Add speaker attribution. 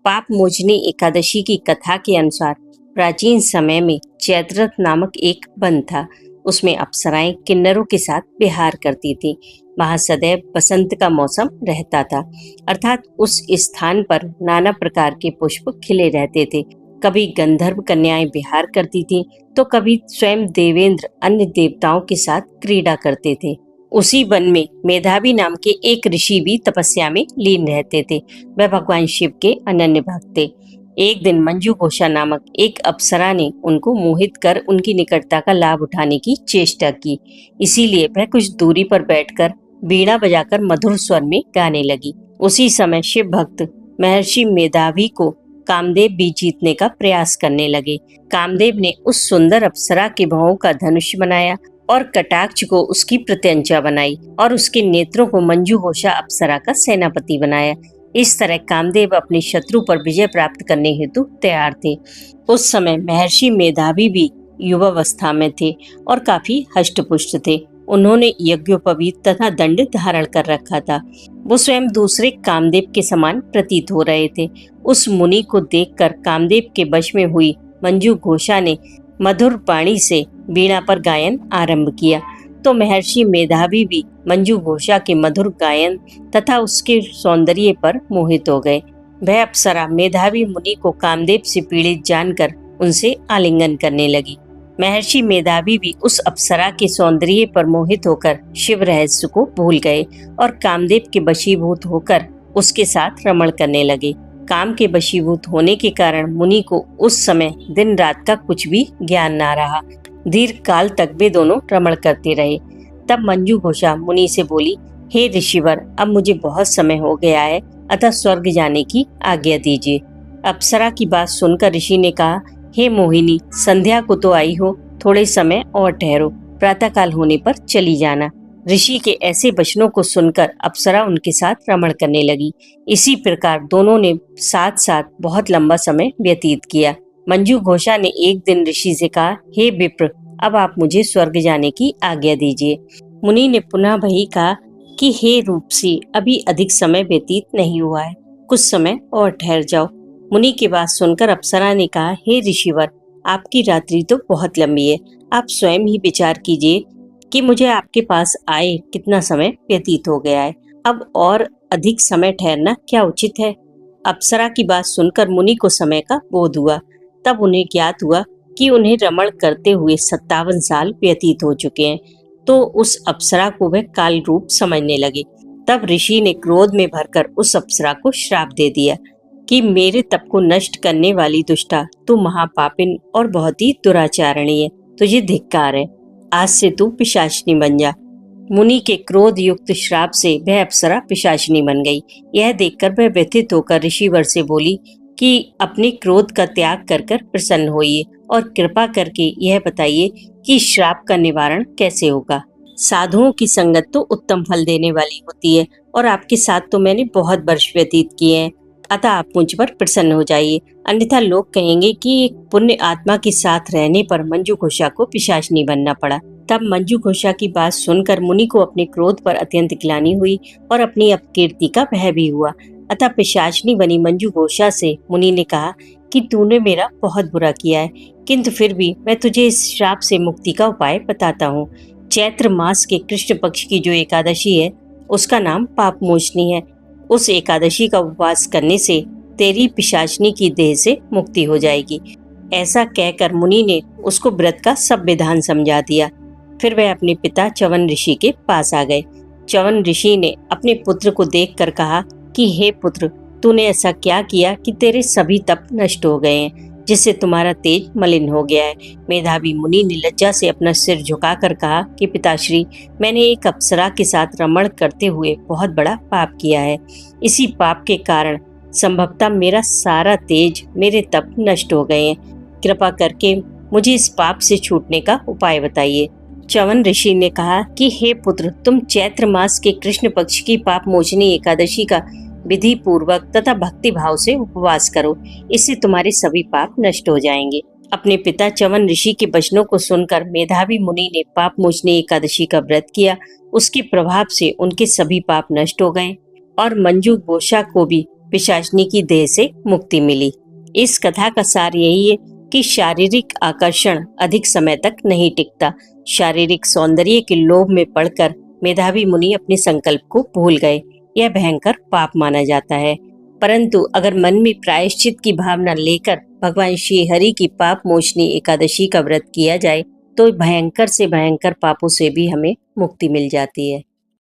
Speaker 1: पाप मोचनी एकादशी की कथा के अनुसार प्राचीन समय में चैत्ररथ नामक एक वन था। उसमें अप्सराएं किन्नरों के साथ विहार करती थीं। वहां सदैव बसंत का मौसम रहता था, अर्थात उस स्थान पर नाना प्रकार के पुष्प खिले रहते थे। कभी गंधर्व कन्याएं विहार करती थीं, तो कभी स्वयं देवेंद्र अन्य देवताओं के साथ क्रीड़ा करते थे। उसी वन में मेधावी नाम के एक ऋषि भी तपस्या में लीन रहते थे। वह भगवान शिव के अनन्य भक्त थे। एक दिन मंजू घोषा नामक एक अप्सरा ने उनको मोहित कर उनकी निकटता का लाभ उठाने की चेष्टा की। इसीलिए वह कुछ दूरी पर बैठकर वीणा बजाकर मधुर स्वर में गाने लगी। उसी समय शिव भक्त महर्षि मेधावी को कामदेव भी जीतने का प्रयास करने लगे। कामदेव ने उस सुंदर अप्सरा के भौं का धनुष बनाया और कटाक्ष को उसकी प्रत्यंचा बनाई और उसके नेत्रों को मंजू घोषा अप्सरा का सेनापति बनाया। इस तरह कामदेव अपने शत्रु पर विजय प्राप्त करने हेतु तैयार थे। उस समय महर्षि मेधावी भी युवावस्था में थे और काफी हष्टपुष्ट थे। उन्होंने यज्ञोपवीत तथा दंड धारण कर रखा था। वो स्वयं दूसरे कामदेव के समान प्रतीत हो रहे थे। उस मुनि को देखकर कामदेव के वश में हुई मंजू घोषा ने मधुर वाणी से वीणा पर गायन आरंभ किया, तो महर्षि मेधावी भी मंजू घोषा के मधुर गायन तथा उसके सौंदर्य पर मोहित हो गए। वह अप्सरा मेधावी मुनि को कामदेव से पीड़ित जानकर उनसे आलिंगन करने लगी। महर्षि मेधावी भी उस अप्सरा के सौंदर्य पर मोहित होकर शिव रहस्य को भूल गए और कामदेव के वशीभूत होकर उसके साथ रमण करने लगे। काम के वशीभूत होने के कारण मुनि को उस समय दिन रात का कुछ भी ज्ञान ना रहा। दीर्घ काल तक वे दोनों रमण करते रहे। तब मंजू घोषा मुनि से बोली, हे ऋषिवर, अब मुझे बहुत समय हो गया है, अतः स्वर्ग जाने की आज्ञा दीजिए। अप्सरा की बात सुनकर ऋषि ने कहा, हे मोहिनी, संध्या को तो आई हो, थोड़े समय और ठहरो, प्रातःकाल होने पर चली जाना। ऋषि के ऐसे वचनों को सुनकर अप्सरा उनके साथ रमण करने लगी। इसी प्रकार दोनों ने साथ साथ बहुत लंबा समय व्यतीत किया। मंजू घोषा ने एक दिन ऋषि से कहा, हे विप्र, अब आप मुझे स्वर्ग जाने की आज्ञा दीजिए। मुनि ने पुनः वही कहा कि हे रूपसी, अभी अधिक समय व्यतीत नहीं हुआ है, कुछ समय और ठहर जाओ। मुनि की बात सुनकर अप्सरा ने कहा, हे ऋषिवर, आपकी रात्रि तो बहुत लंबी है, आप स्वयं ही विचार कीजिए कि मुझे आपके पास आए कितना समय व्यतीत हो गया है, अब और अधिक समय ठहरना क्या उचित है। अप्सरा की बात सुनकर मुनि को समय का बोध हुआ। तब उन्हें ज्ञात हुआ कि उन्हें रमण करते हुए 57 साल व्यतीत हो चुके हैं, तो उस अप्सरा को वह काल रूप समझने लगे। तब ऋषि ने क्रोध में भरकर उस अप्सरा को श्राप दे दिया कि मेरे तप को नष्ट करने वाली दुष्टा, तू महापापिन और बहुत ही दुराचारणी है, तुझे धिक्कार है, आज से तू पिशाचिनी बन जा। मुनि के क्रोध युक्त श्राप से वह अप्सरा पिशाचिनी बन गई। यह देखकर वह व्यथित होकर ऋषिवर से बोली कि अपने क्रोध का त्याग कर कर प्रसन्न होइए और कृपा करके यह बताइए कि श्राप का निवारण कैसे होगा। साधुओं की संगत तो उत्तम फल देने वाली होती है और आपके साथ तो मैंने बहुत वर्ष व्यतीत किए हैं, अतः आप मुझ पर प्रसन्न हो जाइए, अन्यथा लोग कहेंगे कि एक पुण्य आत्मा के साथ रहने पर मंजू घोषा को पिशाचिनी बनना पड़ा। तब मंजू घोषा की बात सुनकर मुनि को अपने क्रोध पर अत्यंत ग्लानि हुई और अपनी अपकीर्ति का भय भी हुआ। अतः पिशाचिनी बनी मंजू घोषा से मुनि ने कहा कि तूने मेरा बहुत बुरा किया है, किंतु फिर भी मैं तुझे इस श्राप से मुक्ति का उपाय बताता हूँ। चैत्र मास के कृष्ण पक्ष की जो एकादशी है, उसका नाम पाप मोचनी है। उस एकादशी का उपवास करने से तेरी पिशाचिनी की देह से मुक्ति हो जाएगी। ऐसा कहकर मुनि ने उसको व्रत का सब विधान समझा दिया। फिर वह अपने पिता च्यवन ऋषि के पास आ गए। च्यवन ऋषि ने अपने पुत्र को देखकर कहा कि हे पुत्र, तूने ऐसा क्या किया कि तेरे सभी तप नष्ट हो गए हैं, जिससे तुम्हारा तेज मलिन हो गया है। मेधावी मुनि ने लज्जा से अपना सिर झुकाकर कहा कि पिताश्री, मैंने एक अप्सरा के साथ रमण करते हुए बहुत बड़ा पाप किया है। इसी पाप के कारण संभवतः मेरा सारा तेज, मेरे तप नष्ट हो गए हैं। कृपा करके मुझे इस पाप से छूटने का उपाय बताइए। च्यवन ऋषि ने कहा कि हे पुत्र, तुम चैत्र मास के कृष्ण पक्ष की पाप मोचनी एकादशी का विधि पूर्वक तथा भक्ति भाव से उपवास करो, इससे तुम्हारे सभी पाप नष्ट हो जाएंगे। अपने पिता च्यवन ऋषि के वचनों को सुनकर मेधावी मुनि ने पाप मोचनी एकादशी का व्रत किया। उसके प्रभाव से उनके सभी पाप नष्ट हो गए और मंजू घोषा को भी पिशाचनी की देह से मुक्ति मिली। इस कथा का सार यही है कि शारीरिक आकर्षण अधिक समय तक नहीं टिकता। शारीरिक सौंदर्य के लोभ में पड़कर मेधावी मुनि अपने संकल्प को भूल गए। यह भयंकर पाप माना जाता है। परंतु अगर मन में प्रायश्चित की भावना लेकर भगवान श्री हरि की पाप मोचनी एकादशी का व्रत किया जाए तो भयंकर से भयंकर पापों से भी हमें मुक्ति मिल जाती है।